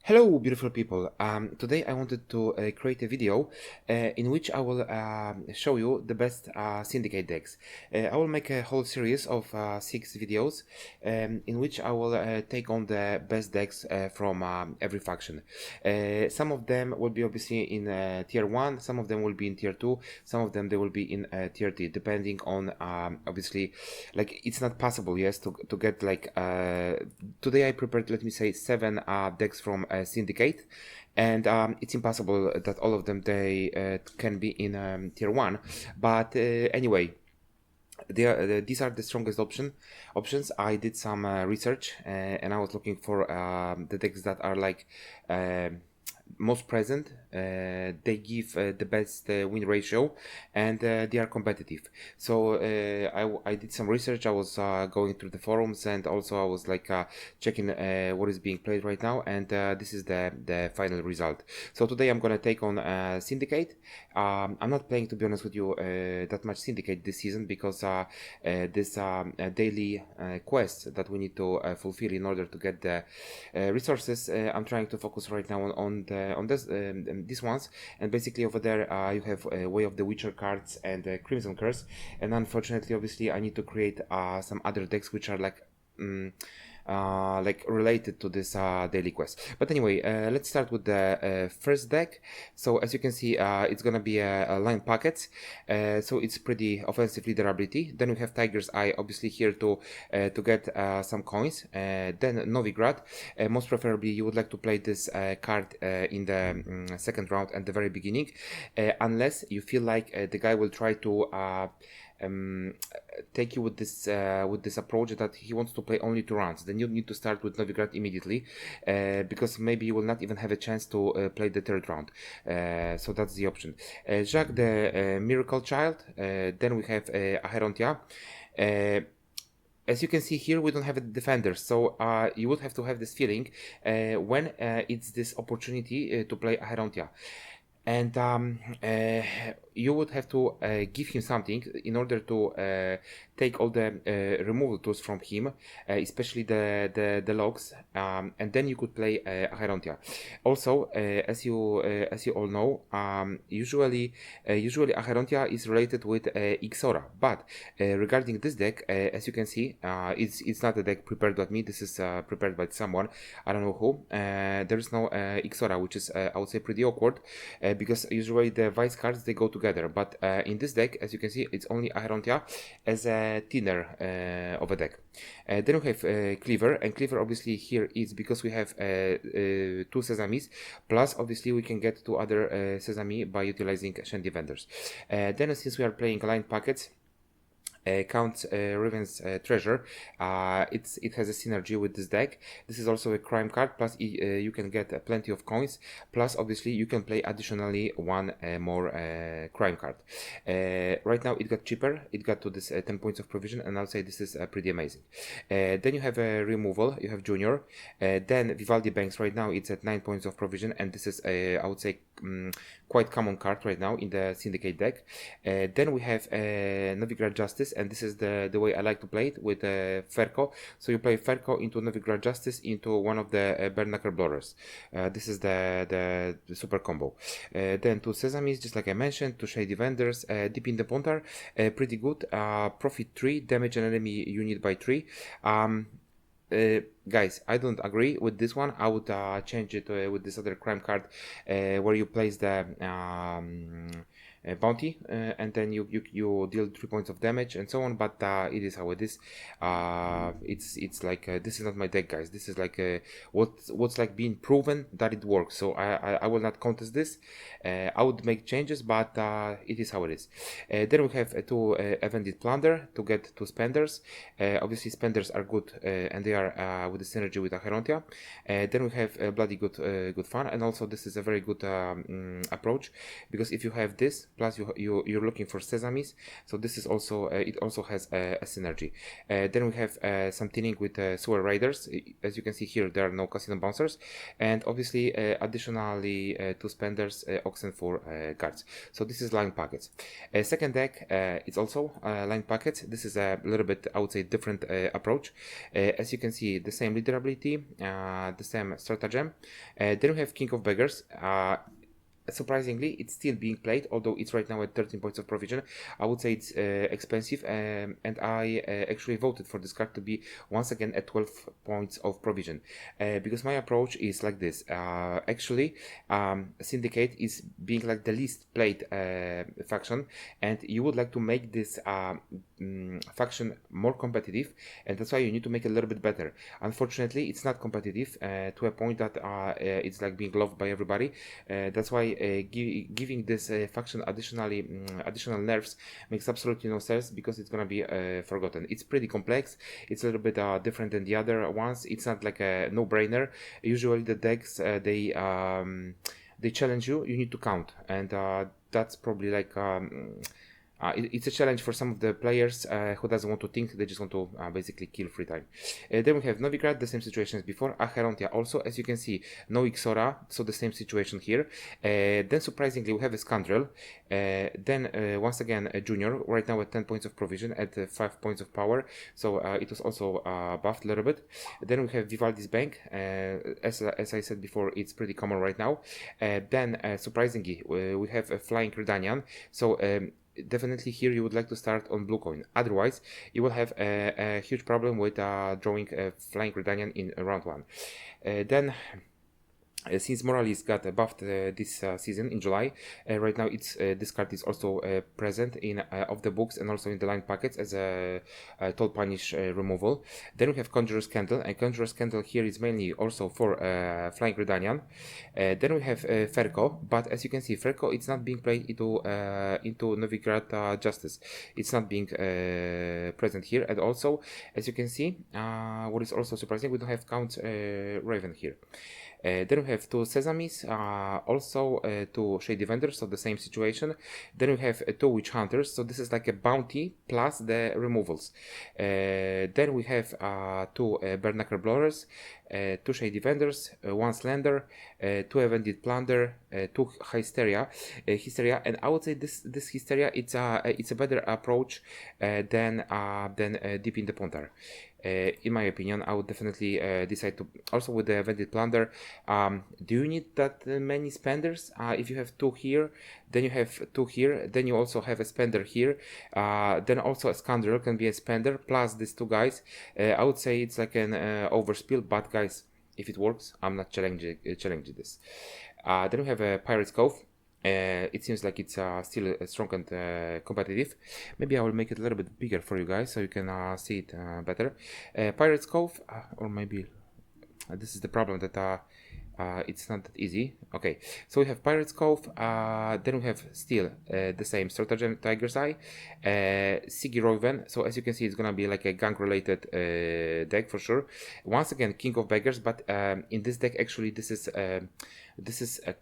Hello, beautiful people. Today I wanted to create a video in which I will show you the best Syndicate decks. I will make a whole series of 6 videos in which I will take on the best decks from every faction. Some of them will be obviously in tier 1, some of them will be in tier 2, some of them they will be in tier 3, depending on obviously, like, it's not possible, yes, to get like today I prepared, let me say, 7 decks from Syndicate, and it's impossible that all of them they can be in tier 1, but anyway, these are the strongest options. I did some research and I was looking for the decks that are like most present. They give the best win ratio, and they are competitive. So I did some research. I was going through the forums, and also I was like checking what is being played right now, and this is the final result. So today I'm gonna take on Syndicate. I'm not playing, to be honest with you, that much Syndicate this season, because this daily quest that we need to fulfill in order to get the resources. I'm trying to focus right now on these ones, and basically over there you have Way of the Witcher cards and Crimson Curse, and unfortunately, obviously, I need to create some other decks which are like related to this daily quest. But anyway, let's start with the first deck. So as you can see, it's gonna be a line packets, so it's pretty offensive leader ability. Then we have Tiger's Eye, obviously here to get some coins. Then Novigrad, most preferably you would like to play this card in the second round at the very beginning, unless you feel like the guy will try to take you with this approach that he wants to play only 2 rounds. Then you need to start with Novigrad immediately, because maybe you will not even have a chance to play the 3rd round. So that's the option. Jacques the Miracle Child. Then we have Acherontia. As you can see here, we don't have a defender, so you would have to have this feeling when it's this opportunity to play Acherontia. And you would have to give him something in order to take all the removal tools from him, especially the logs, and then you could play Acherontia. Also, as you all know, usually Acherontia is related with Ixora, but regarding this deck, as you can see, it's not a deck prepared by me. This is prepared by someone, I don't know who. There is no Ixora, which is I would say pretty awkward, because usually the vice cards they go together, but in this deck, as you can see, it's only Acherontia as a thinner of a deck. Then we have Cleaver, and Cleaver obviously here is because we have 2 Sesames, plus obviously we can get 2 other Sesame by utilizing Shandy Vendors. Then since we are playing line packets, Count Riven's Treasure, it has a synergy with this deck. This is also a crime card, plus you can get plenty of coins, plus obviously you can play additionally 1 more crime card. Right now it got cheaper, it got to this 10 points of provision, and I'll say this is pretty amazing. Then you have a removal, you have Junior. Then Vivaldi Banks, right now it's at 9 points of provision, and this is I would say quite common card right now in the Syndicate deck. Then we have Novigrad Justice, and this is the way I like to play it with Ferko. So you play Ferko into Novigrad Justice into one of the Bernacle Blowers. This is the super combo. Then 2 Sesames, just like I mentioned, 2 Shady Vendors, Deep in the Pontar, pretty good. Profit 3, damage an enemy unit by 3. Guys, I don't agree with this one. I would change it with this other crime card, where you place the bounty, and then you deal 3 points of damage and so on, but it is how it is. It's like this is not my deck, guys. This is like what's like being proven that it works, so I will not contest this. I would make changes, but it is how it is. Then we have 2 Evended Plunder to get 2 Spenders. Obviously Spenders are good, and they are with the synergy with Acherontia. Then we have Bloody Good Fun, and also this is a very good approach, because if you have this, plus you're looking for sesames, so this is also it also has a synergy. Then we have some thinning with sewer raiders. As you can see here, there are no casino bouncers, and obviously additionally 2 spenders, oxen for guards. So this is line packets. Second deck, it's also line packets. This is a little bit, I would say, different approach. As you can see, the same leader ability, the same stratagem. Then we have King of Beggars. Surprisingly, it's still being played, although it's right now at 13 points of provision. I would say it's expensive, and I actually voted for this card to be once again at 12 points of provision, because my approach is like this. Actually, Syndicate is being like the least played faction, and you would like to make this faction more competitive, and that's why you need to make it a little bit better. Unfortunately, it's not competitive to a point that it's like being loved by everybody. That's why giving this faction additional nerfs makes absolutely no sense, because it's gonna be forgotten. It's pretty complex. It's a little bit different than the other ones. It's not like a no-brainer. Usually the decks they challenge you. You need to count, and that's probably like it's a challenge for some of the players who doesn't want to think, they just want to basically kill free time. Then we have Novigrad, the same situation as before. Acherontia also, as you can see, no Ixora, so the same situation here. Then surprisingly we have a Scandrel. Then once again a Junior, right now at 10 points of provision, at 5 points of power, so it was also buffed a little bit. Then we have Vivaldi's Bank. As I said before, it's pretty common right now. Then surprisingly we have a Flying Redanian, so definitely here you would like to start on blue coin. Otherwise you will have a huge problem with drawing a Flying Redanian in round 1. Then since Morales got buffed this season in July, right now this card is also present in of the books and also in the line packets as a toll punish removal. Then we have Conjurer's Candle, and Conjurer's Candle here is mainly also for Flying Redanian. Then we have Ferko, but as you can see, Ferko it's not being played into Novigrad Justice. It's not being present here, and also as you can see, what is also surprising, we don't have Count Raven here. Then we have 2 Sesames, also 2 Shady Vendors, so the same situation. Then we have 2 Witch Hunters, so this is like a bounty plus the removals. Then we have 2 Bernacle Blowers, 2 Shady Vendors, 1 Slender, 2 Evended Plunder, 2 Hysteria, and I would say this Hysteria it's a better approach than Deep in the Pontar. In my opinion, I would definitely decide to, also with the Evended Plunder, do you need that many spenders? If you have 2 here, then you have 2 here, then you also have a spender here, then also a Scoundrel can be a spender, plus these 2 guys. I would say it's like an overspill, but guys, if it works, I'm not challenging this. Then we have a Pirate's Cove. It seems like it's still strong and competitive. Maybe I will make it a little bit bigger for you guys so you can see it better. Pirate's Cove, or maybe this is the problem that it's not that easy. Okay, so we have Pirate's Cove, then we have still the same Stratagem Tiger's Eye, Sigiroven. So as you can see, it's gonna be like a gang related deck for sure. Once again, King of Beggars, but in this deck actually this is a,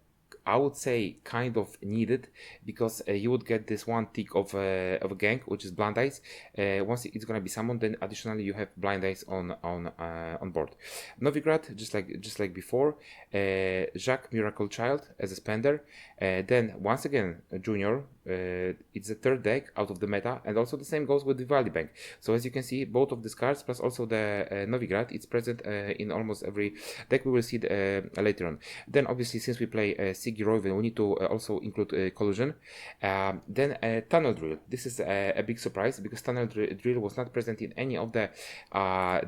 I would say kind of needed, because you would get this 1 tick of a gang, which is Blind Eyes. Once it's gonna be summoned, then additionally you have Blind Eyes on board. Novigrad, just like before, Jacques Miracle Child as a spender. Then once again Junior. It's the 3rd deck out of the meta, and also the same goes with Vivaldi Bank. So as you can see, both of these cards plus also the Novigrad, it's present in almost every deck. We will see later on. Then obviously, since we play Sigiroven, we need to also include Collusion. Then Tunnel Drill. This is a big surprise, because Tunnel Drill was not present in any of the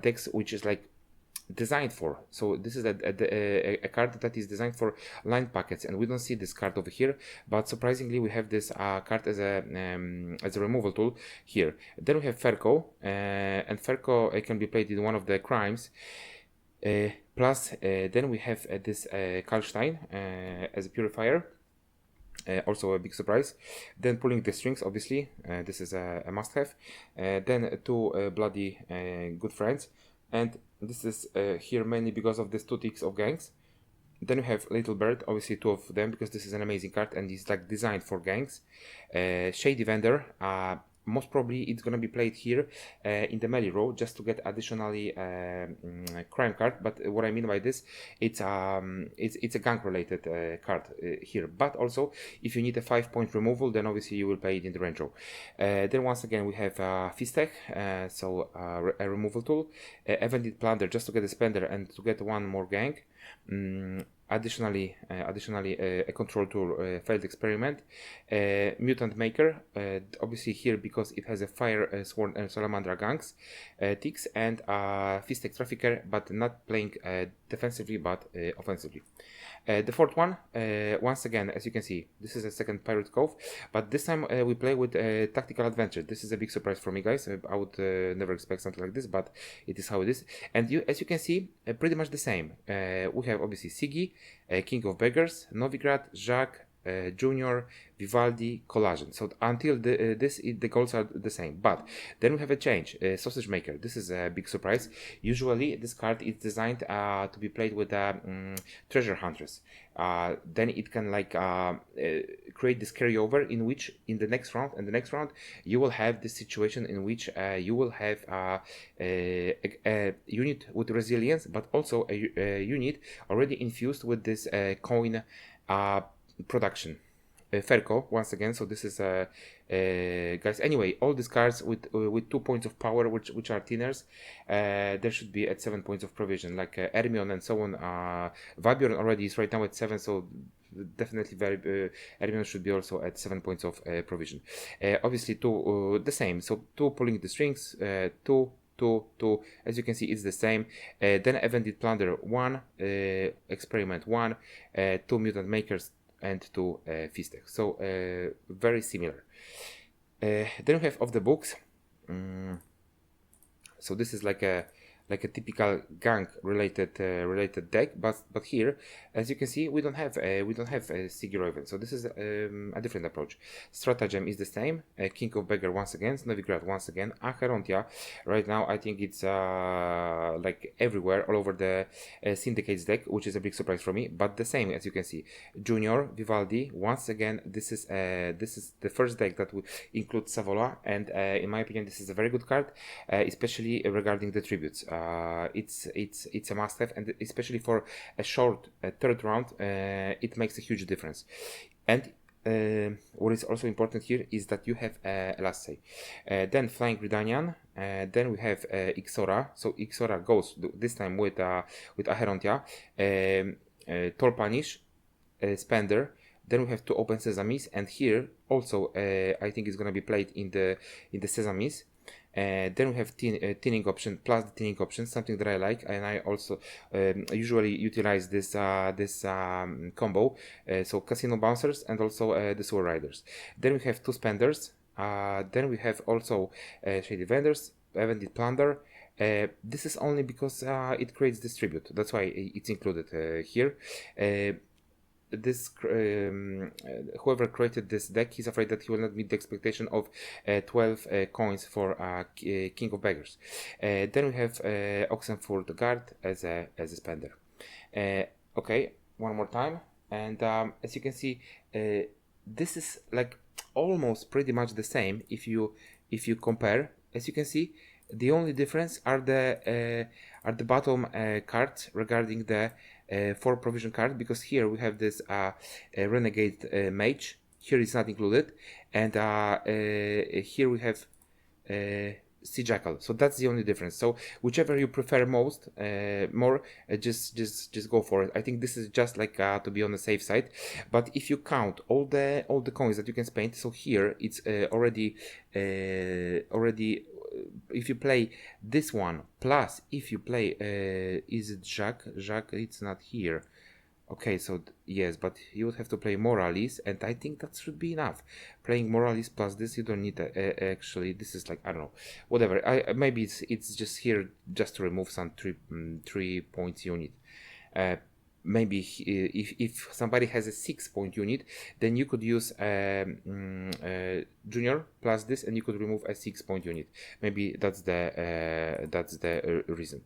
decks which is like designed for. So this is a card that is designed for line packets, and we don't see this card over here, but surprisingly we have this card as a removal tool here. Then we have Ferko, and Ferko can be played in one of the crimes. Plus then we have this Kalstein as a purifier. Also a big surprise. Then Pulling the Strings, obviously, this is a must-have. Then 2 bloody good friends, and this is here mainly because of these 2 ticks of gangs. Then we have Little Bird, obviously 2 of them because this is an amazing card and it's like designed for gangs. Shady Vendor, most probably it's gonna be played here in the melee row just to get additionally crime card. But what I mean by this, it's a gang related card here. But also, if you need a 5-point removal, then obviously you will play it in the range row. Then once again we have Fistech, so a removal tool, Evented Plunder just to get a spender and to get one more gang. Additionally, a control tool, failed experiment, mutant maker, obviously here because it has a fire sworn and salamander gangs, ticks, and Fistech trafficker, but not playing defensively but offensively. The fourth one, once again, as you can see, this is a second Pirate Cove, but this time we play with Tactical Adventure. This is a big surprise for me, guys. I would never expect something like this, but it is how it is. And as you can see, pretty much the same. We have obviously Sigi, King of Beggars, Novigrad, Jacques, Junior, Vivaldi, Collagen. So until the goals are the same. But then we have a change. Sausage Maker. This is a big surprise. Usually this card is designed to be played with Treasure Hunters. Then it can like create this carryover in which in the next round and the next round you will have this situation in which you will have a unit with resilience, but also a unit already infused with this coin production. Ferco once again. So this is guys, anyway, all these cards with 2 points of power which are thinners, there should be at 7 points of provision, like Ermion and so on. Vibjorn already is right now at 7, so definitely very Ermion should be also at 7 points of provision. Obviously the same, so 2 pulling the strings, 2, as you can see it's the same. Then Evented Plunder 1, Experiment 1, 2 Mutant Makers and 2 Fistech. So very similar. Then we have Off the Books. So this is like a typical gang related deck, but here, as you can see, we don't have Sigi Raven. So this is a different approach. Stratagem is the same. King of Beggar once again, Novigrad once again, Acherontia. Right now, I think it's like everywhere, all over the Syndicate's deck, which is a big surprise for me. But the same, as you can see, Junior, Vivaldi. Once again, this is the first deck that will include Savola, and in my opinion, this is a very good card, especially regarding the tributes. It's a must-have, and especially for a short third round, it makes a huge difference. And what is also important here is that you have a last say. Then Flying Gridanian, then we have Ixora. So Ixora goes this time with Acherontia, Tall Punish, Spender. Then we have 2 Open Sesames, and here also I think it's gonna be played in the Sesames. Then we have thinning option plus the thinning option, something that I like, and I also usually utilize this combo. So Casino Bouncers and also the Sewer Riders. Then we have 2 Spenders. Then we have also Shady Vendors, Evented Plunder. This is only because it creates distribute. That's why it's included here. This whoever created this deck, he's afraid that he will not meet the expectation of 12 coins for King of Beggars. Then we have Oxenford Guard as a spender. Okay, one more time, and as you can see, this is like almost pretty much the same if you compare. As you can see, the only difference are the bottom cards regarding the 4 provision card, because here we have this Renegade Mage. Here it's not included, and here we have Sea Jackal. So that's the only difference. So whichever you prefer most, just go for it. I think this is just like to be on the safe side. But if you count all the coins that you can spend, so here it's already if you play this one, plus if you play is it Jacques, it's not here. Okay, so yes, but you would have to play Moralis, and I think that should be enough. Playing Moralis plus this, you don't need actually, this is like, I don't know, whatever. Maybe it's just here just to remove some 3 points unit. Maybe if somebody has a 6-point unit, then you could use Junior plus this, and you could remove a 6-point unit. Maybe that's the reason.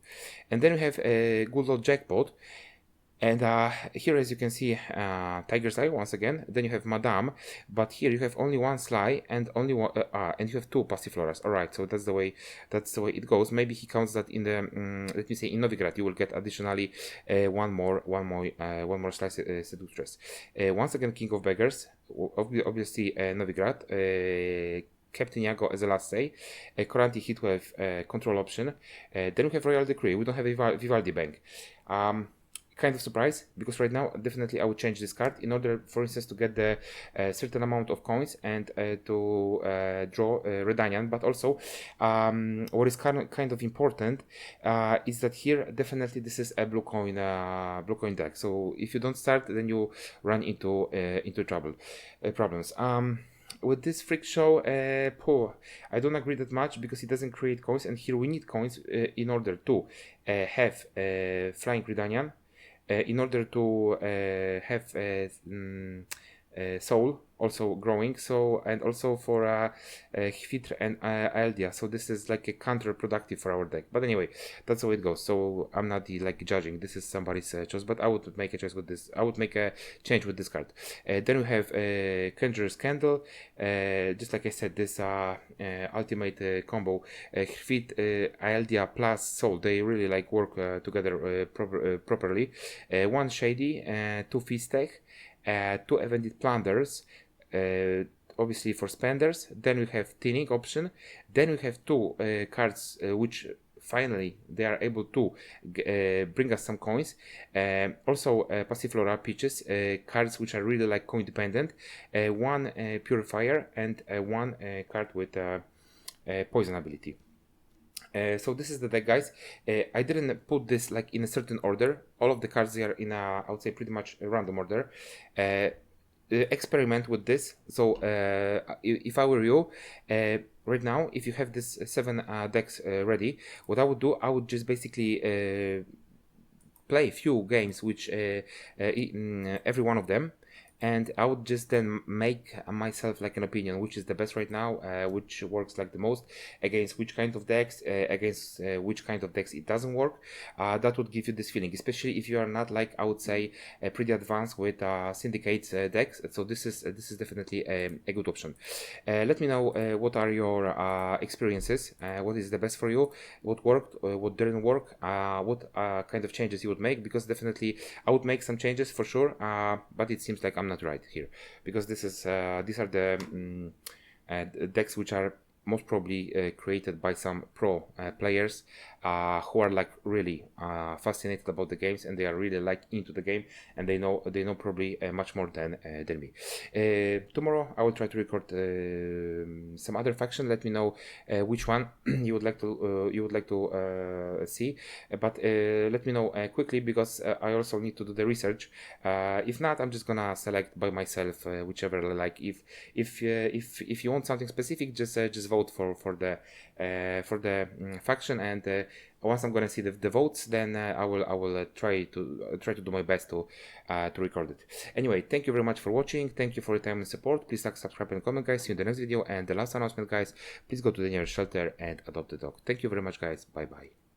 And then we have a good old Jackpot. And here, as you can see, Tiger's Eye once again. Then you have Madame, but here you have only one Sly and only one, and you have two Passifloras. All right, so that's the way it goes. Maybe he counts that in the let me say in Novigrad you will get additionally one more Sly Seductress. Once again, King of Beggars, obviously Novigrad. Captain Iago as a last say, currently hit with control option. Then we have Royal Decree. We don't have Vivaldi Bank. Kind of surprised, because right now definitely I would change this card in order, for instance, to get the certain amount of coins and to draw Redanian. But also what is kind of important is that here definitely this is a blue coin deck, so if you don't start, then you run into problems. With this freak show, I don't agree that much, because it doesn't create coins, and here we need coins in order to have Flying Redanian, in order to have Soul also growing, so, and also for Hvitr and Aeldia, so this is like a counterproductive for our deck. But anyway, that's how it goes, so I'm not judging, this is somebody's choice, but I would make a choice with this, I would make a change with this card. Then we have Conjurer's Candle, just like I said, this ultimate combo, Hvit, Aeldia plus Soul, they really work together properly. One Shady, two Feast Tech, two Evended Plunders, obviously for spenders. Then we have Thinning option. Then we have two cards which finally they are able to bring us some coins. Also Passiflora Peaches, cards which are really coin dependent. One Purifier and one card with poison ability. So this is the deck, guys. I didn't put this in a certain order. All of the cards are in a, I would say, pretty much a random order. Experiment with this. So if I were you, right now, if you have this 7 decks ready, what I would do, I would just basically play a few games, which every one of them, and I would just then make myself an opinion which is the best right now, which works the most, against which kind of decks, against which kind of decks it doesn't work. That would give you this feeling, especially if you are not I would say pretty advanced with Syndicate decks. So this is definitely a good option. Let me know what are your experiences, what is the best for you, what worked, what didn't work, what kind of changes you would make, because definitely I would make some changes for sure, but it seems like I'm not right here, because this is these are the decks which are most probably created by some pro players who are really fascinated about the games, and they are really into the game, and they know probably much more than me. Tomorrow I will try to record some other faction. Let me know which one you would like to see, but let me know quickly, because I also need to do the research. If not, I'm just gonna select by myself whichever I like. If you want something specific, just vote for the faction, and once I'm gonna see the votes, then I will try to do my best to record it. Anyway, thank you very much for watching. Thank you for your time and support. Please like, subscribe, and comment, guys. See you in the next video. And the last announcement, guys, please go to the nearest shelter and adopt the dog. Thank you very much, guys. Bye bye.